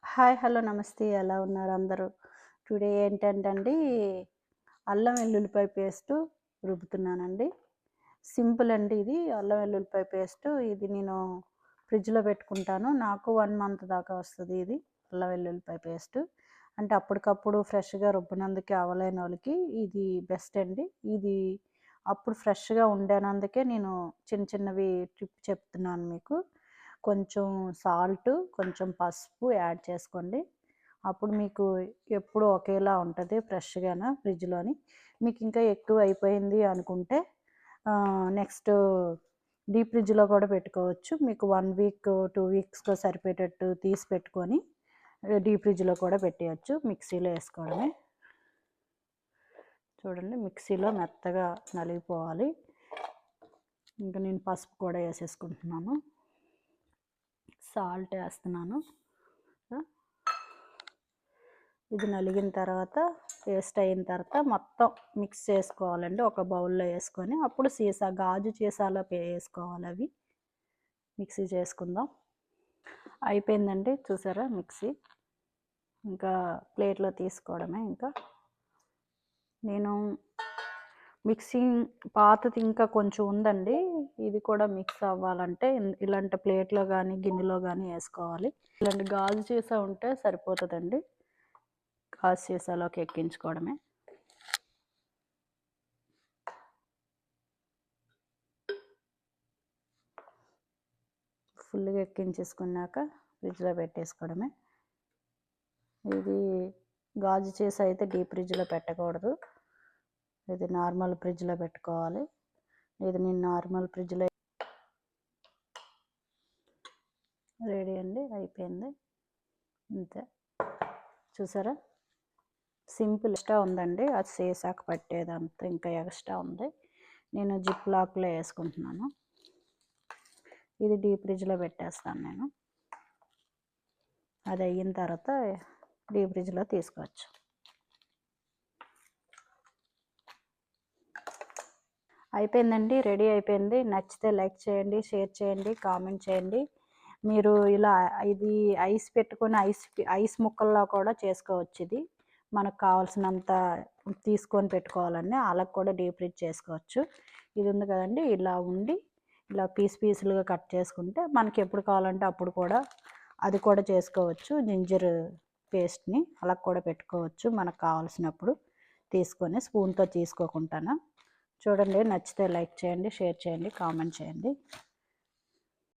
Hi. Hello. నమస్తే. ఎలా ఉన్నారు అందరూ? టుడే ఏంటంటండి, అల్లం వెల్లుల్లిపాయ పేస్టు రుబ్బుతున్నానండి. సింపుల్ అండి ఇది. అల్లం వెల్లుల్లిపాయ పేస్టు ఇది నేను ఫ్రిడ్జ్‌లో పెట్టుకుంటాను. నాకు 1 మంత్ దాకా వస్తది ఇది అల్లం వెల్లుల్లిపాయ పేస్టు. అంటే అప్పటికప్పుడు ఫ్రెష్‌గా రుబ్బినందుకే అవ్వలేనోళ్ళకి ఇది బెస్ట్ అండి. ఇది అప్పుడు ఫ్రెష్‌గా ఉండనందుకే నేను చిన్న చిన్నవి చెప్తున్నాను మీకు. కొంచెం సాల్టు, కొంచెం పసుపు యాడ్ చేసుకోండి. అప్పుడు మీకు ఎప్పుడు ఒకేలా ఉంటది ఫ్రెష్‌గాన ఫ్రిడ్జ్‌లోని. మీకు ఇంకా ఎక్కువ అయిపోయింది అనుకుంటే నెక్స్ట్ డీప్ ఫ్రిడ్జ్‌లో కూడా పెట్టుకోవచ్చు. మీకు 1 వీక్, 2 వీక్స్‌కో సరిపోయేటట్టు తీసి పెట్టుకొని డీప్ ఫ్రిడ్జ్‌లో కూడా పెట్టేయొచ్చు. మిక్సీలో ఏసుకోవడమే. చూడండి మిక్సీలో మెత్తగా నలిగిపోవాలి. ఇంకా నేను పసుపు కూడా ఏసేసుకుంటున్నాను. సాల్ట్ ఏస్తున్నాను. ఇది నలిగిన తర్వాత పేస్ట్ అయిన తర్వాత మొత్తం మిక్స్ చేసుకోవాలండి. ఒక బౌల్‌లో ఏసుకొని అప్పుడు గాజు సీసాలో ఏసుకోవాలి అవి. మిక్సీ చేసుకుందాం. అయిపోయిందండి చూసారా మిక్సీ. ఇంకా ప్లేట్‌లో తీసుకోవడమే ఇంకా. నేను మిక్సింగ్ పాతది ఇంకా కొంచెం ఉందండి. ఇది కూడా మిక్స్ అవ్వాలంటే ఇలాంటి ప్లేట్‌లో గానీ, గిన్నెలో గానీ ఏసుకోవాలి. ఇలాంటి గాజు సీసా ఉంటే సరిపోతదండి. గాజు సీసాలోకి ఎక్కించుకోవడమే. ఫుల్‌గా ఎక్కించేసుకున్నాక ఫ్రిడ్జ్‌లో పెట్టేసుకోవడమే. ఇది గాజు సీసా అయితే డీప్ ఫ్రిడ్జ్‌లో పెట్టకూడదు. ఇది నార్మల్ ఫ్రిడ్జ్‌లో పెట్టుకోవాలి. ఇది నేను నార్మల్ ఫ్రిడ్జ్‌లో రెడీ అండి. అయిపోయింది. అంతే. చూసారా? సింపుల్. ఎక్స్ట్రా ఉందండి. అది సీసాకు పట్టేదంతా ఇంకా ఎక్స్ట్రా ఉంది. నేను జిప్ లాక్‌లో వేసుకుంటున్నాను. ఇది డీప్ ఫ్రిడ్జ్‌లో పెట్టేస్తాను నేను. అది అయిన తర్వాత డీప్ ఫ్రిడ్జ్‌లో తీసుకోవచ్చు. అయిపోయిందండి. రెడీ అయిపోయింది. నచ్చితే లైక్ చేయండి, షేర్ చేయండి, కామెంట్ చేయండి. మీరు ఇలా ఇది ఐస్ పెట్టుకొని ఐస్ ముక్కల్లో కూడా చేసుకోవచ్చు ఇది. మనకు కావాల్సినంత తీసుకొని పెట్టుకోవాలండి. అలా కూడా డీప్ ఫ్రిడ్జ్ చేసుకోవచ్చు. ఇది ఉంది కదండీ, ఇలా ఉండి ఇలా పీసులుగా కట్ చేసుకుంటే మనకి ఎప్పుడు కావాలంటే అప్పుడు కూడా అది కూడా చేసుకోవచ్చు. జింజర్ పేస్ట్‌ని అలా కూడా పెట్టుకోవచ్చు మనకు కావాల్సినప్పుడు తీసుకొని స్పూన్‌తో తీసుకోకుండాను. చూడండి నచ్చితే లైక్ చేయండి, షేర్ చేయండి, కామెంట్ చేయండి.